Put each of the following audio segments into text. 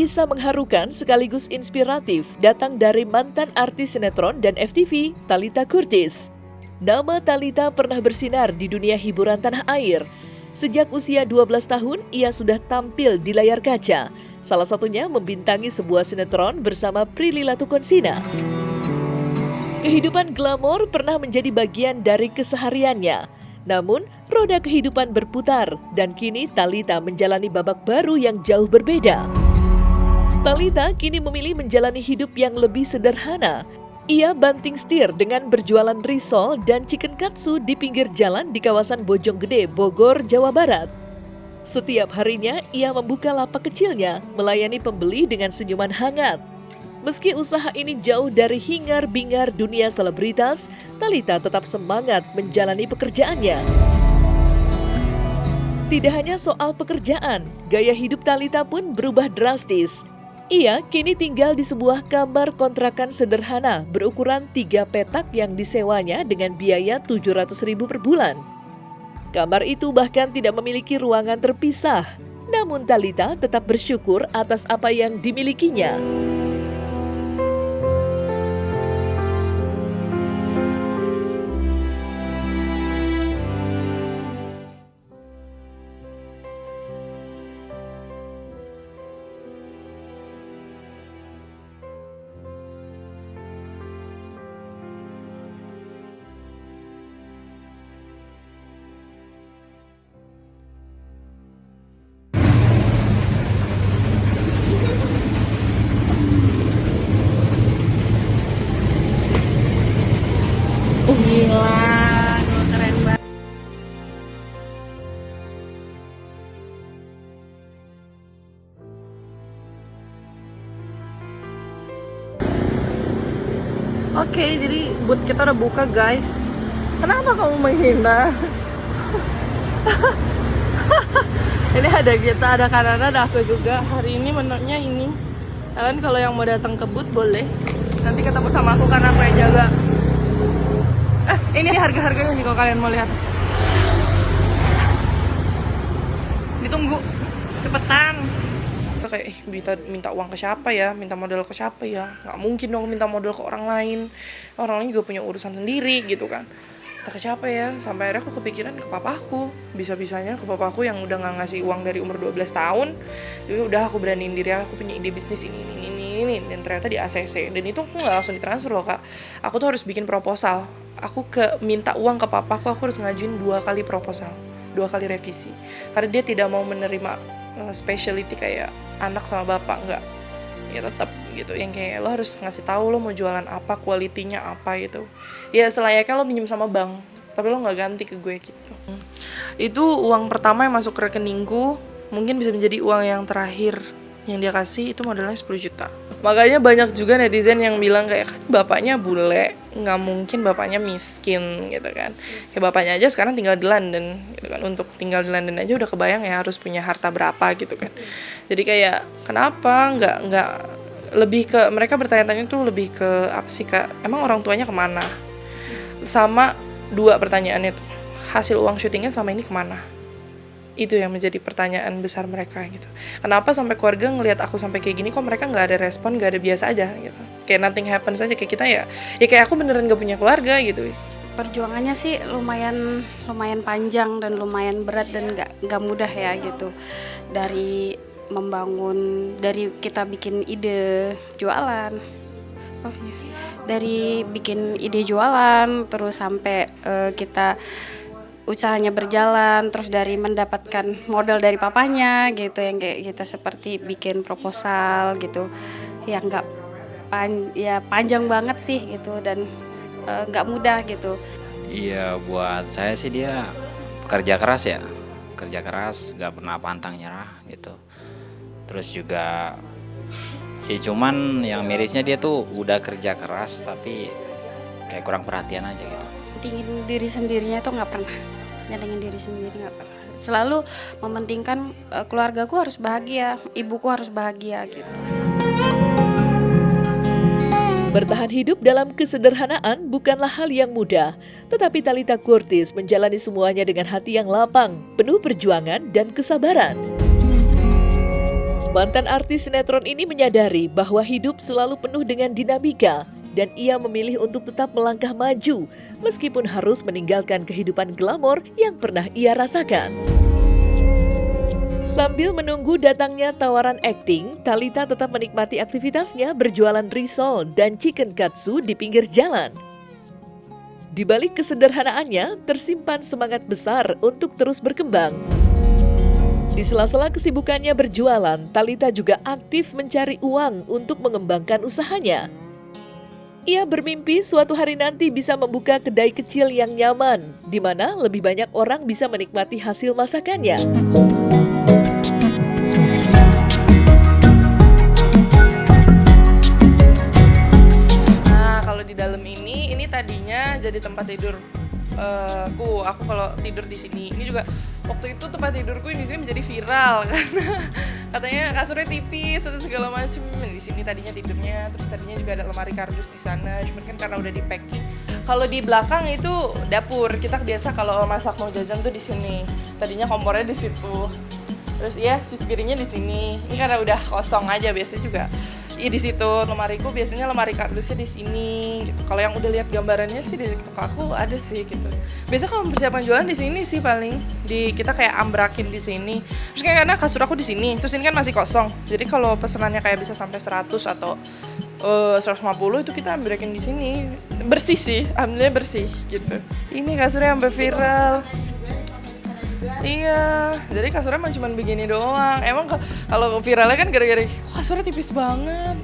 kisah mengharukan sekaligus inspiratif datang dari mantan artis sinetron dan FTV, Thalita Curtis. Nama Thalita pernah bersinar di dunia hiburan tanah air. Sejak usia 12 tahun, ia sudah tampil di layar kaca. Salah satunya membintangi sebuah sinetron bersama Prilly Latuconsina. Kehidupan glamor pernah menjadi bagian dari kesehariannya. Namun, roda kehidupan berputar dan kini Thalita menjalani babak baru yang jauh berbeda. Thalita kini memilih menjalani hidup yang lebih sederhana. Ia banting setir dengan berjualan risol dan chicken katsu di pinggir jalan di kawasan Bojonggede, Bogor, Jawa Barat. Setiap harinya ia membuka lapak kecilnya, melayani pembeli dengan senyuman hangat. Meski usaha ini jauh dari hingar-bingar dunia selebritas, Thalita tetap semangat menjalani pekerjaannya. Tidak hanya soal pekerjaan, gaya hidup Thalita pun berubah drastis. Ia kini tinggal di sebuah kamar kontrakan sederhana berukuran 3 petak yang disewanya dengan biaya 700.000 per bulan. Kamar itu bahkan tidak memiliki ruangan terpisah, namun Thalita tetap bersyukur atas apa yang dimilikinya. Gila, keren banget. Oke, jadi boot kita udah buka, guys. Kenapa kamu menghina? Ini ada kita, ada Kanana, ada aku juga. Hari ini menunya ini. Kalian kalau yang mau datang ke boot boleh. Nanti ketemu sama aku karena aku yang jaga. Ini harga-harganya nih kalau kalian mau lihat. Ditunggu, cepetan. Kayak minta uang ke siapa ya, minta modal ke siapa ya? Nggak mungkin dong minta modal ke orang lain. Orang lain juga punya urusan sendiri gitu kan. Minta ke siapa ya? Sampai akhirnya aku kepikiran ke papaku. Bisa-bisanya ke papaku yang udah nggak ngasih uang dari umur 12 tahun. Jadi udah aku beraniin diri, aku punya ide bisnis ini. Dan ternyata di ACC. Dan itu aku nggak langsung ditransfer loh, Kak. Aku tuh harus bikin proposal. Aku minta uang ke papaku, aku harus ngajuin 2 kali proposal, 2 kali revisi. Karena dia tidak mau menerima specialty kayak anak sama bapak, enggak. Ya tetap gitu, yang kayak lo harus ngasih tahu lo mau jualan apa, kualitinya apa gitu. Ya selayaknya lo pinjam sama bank, tapi lo nggak ganti ke gue gitu. Itu uang pertama yang masuk ke rekeningku, mungkin bisa menjadi uang yang terakhir yang dia kasih, itu modalnya 10 juta. Makanya banyak juga netizen yang bilang kayak, kan bapaknya bule, nggak mungkin bapaknya miskin gitu kan. Kayak bapaknya aja sekarang tinggal di London gitu kan. Untuk tinggal di London aja udah kebayang ya harus punya harta berapa gitu kan. Jadi kayak kenapa nggak lebih ke, mereka bertanya-tanya tuh lebih ke apa sih, Kak? Emang orang tuanya kemana? Sama 2 pertanyaannya tuh, hasil uang syutingnya selama ini kemana? Itu yang menjadi pertanyaan besar mereka gitu. Kenapa sampai keluarga ngelihat aku sampai kayak gini kok mereka nggak ada respon, nggak ada biasa aja gitu. Kayak nothing happens aja kayak kita ya kayak aku beneran gak punya keluarga gitu. Perjuangannya sih lumayan panjang dan lumayan berat dan nggak mudah ya gitu. Dari kita bikin ide jualan. Dari bikin ide jualan terus sampai kita usahanya berjalan, terus dari mendapatkan modal dari papanya gitu, yang kayak kita seperti bikin proposal gitu, yang nggak panjang banget sih gitu dan nggak mudah gitu. Iya, buat saya sih dia kerja keras ya, kerja keras, nggak pernah pantang nyerah gitu. Terus juga ya cuman yang mirisnya dia tuh udah kerja keras tapi kayak kurang perhatian aja gitu. Mentingin diri sendirinya tuh nggak pernah, nyenengin diri sendiri nggak pernah. Selalu mementingkan keluargaku harus bahagia, ibuku harus bahagia gitu. Bertahan hidup dalam kesederhanaan bukanlah hal yang mudah, tetapi Thalita Curtis menjalani semuanya dengan hati yang lapang, penuh perjuangan dan kesabaran. Mantan artis sinetron ini menyadari bahwa hidup selalu penuh dengan dinamika dan ia memilih untuk tetap melangkah maju meskipun harus meninggalkan kehidupan glamor yang pernah ia rasakan. Sambil menunggu datangnya tawaran akting, Thalita tetap menikmati aktivitasnya berjualan risol dan chicken katsu di pinggir jalan. Di balik kesederhanaannya, tersimpan semangat besar untuk terus berkembang. Di sela-sela kesibukannya berjualan, Thalita juga aktif mencari uang untuk mengembangkan usahanya. Ia bermimpi suatu hari nanti bisa membuka kedai kecil yang nyaman, di mana lebih banyak orang bisa menikmati hasil masakannya. Nah, kalau di dalam ini tadinya jadi tempat tidur aku kalau tidur di sini. Ini juga waktu itu tempat tidurku di sini menjadi viral karena katanya kasurnya tipis atau segala macam. Di sini tadinya tidurnya, terus tadinya juga ada lemari kardus di sana. Cuman kan karena udah di packing. Kalau di belakang itu dapur. Kita biasa kalau masak mau jajan tuh di sini. Tadinya kompornya di situ. Terus ya cuci piringnya di sini. Ini karena udah kosong aja biasanya juga. Iya di situ lemariku biasanya lemari kardusnya di sini gitu. Kalau yang udah lihat gambarannya sih di TikTok aku ada sih gitu. Biasa kalau persiapan jualan di sini sih paling kita kayak ambrakin di sini. Terus kayak karena kasur aku di sini, terus ini kan masih kosong. Jadi kalau pesanannya kayak bisa sampai 100 atau 150 itu kita ambrakin di sini. Bersih sih, alhamdulillah bersih gitu. Ini kasurnya sampai viral. Iya, jadi kasurnya emang cuma begini doang. Emang kalau viralnya kan gara-gara kasurnya tipis banget.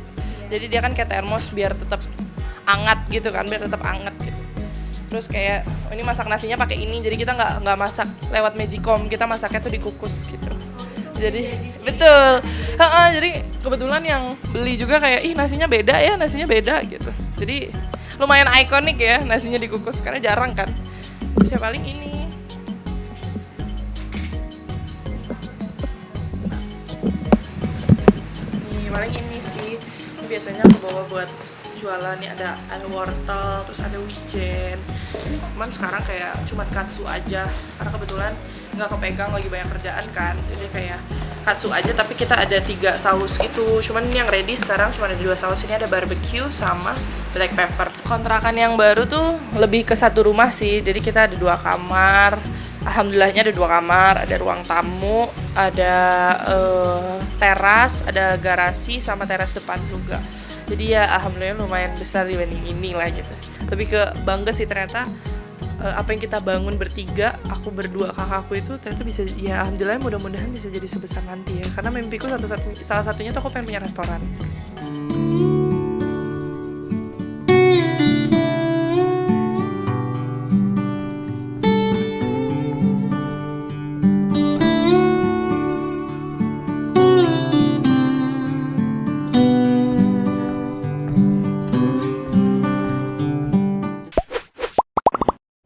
Jadi dia kan kayak termos biar tetap hangat gitu kan, biar tetap hangat gitu. Terus kayak ini masak nasinya pakai ini, jadi kita nggak masak lewat magicom, kita masaknya tuh dikukus gitu. Jadi betul, jadi kebetulan yang beli juga kayak nasinya beda gitu. Jadi lumayan ikonik ya nasinya dikukus karena jarang kan. Terus ya paling ini. Paling ini sih, ini biasanya aku bawa buat jualan. Nih ada wortel, terus ada wijen. Cuman sekarang kayak cuman katsu aja, karena kebetulan nggak kepegang lagi banyak kerjaan kan. Jadi kayak katsu aja, tapi kita ada 3 saus gitu. Cuman ini yang ready sekarang cuma ada 2 saus. Ini ada barbecue sama black pepper. Kontrakan yang baru tuh lebih ke satu rumah sih, jadi kita ada 2 kamar. Alhamdulillahnya ada 2 kamar, ada ruang tamu, ada teras, ada garasi, sama teras depan juga. Jadi ya alhamdulillah lumayan besar dibanding ini lah gitu. Lebih ke bangga sih ternyata apa yang kita bangun bertiga, aku berdua, kakakku itu ternyata bisa, ya alhamdulillah mudah-mudahan bisa jadi sebesar nanti ya. Karena mimpiku salah satunya tuh aku pengen punya restoran.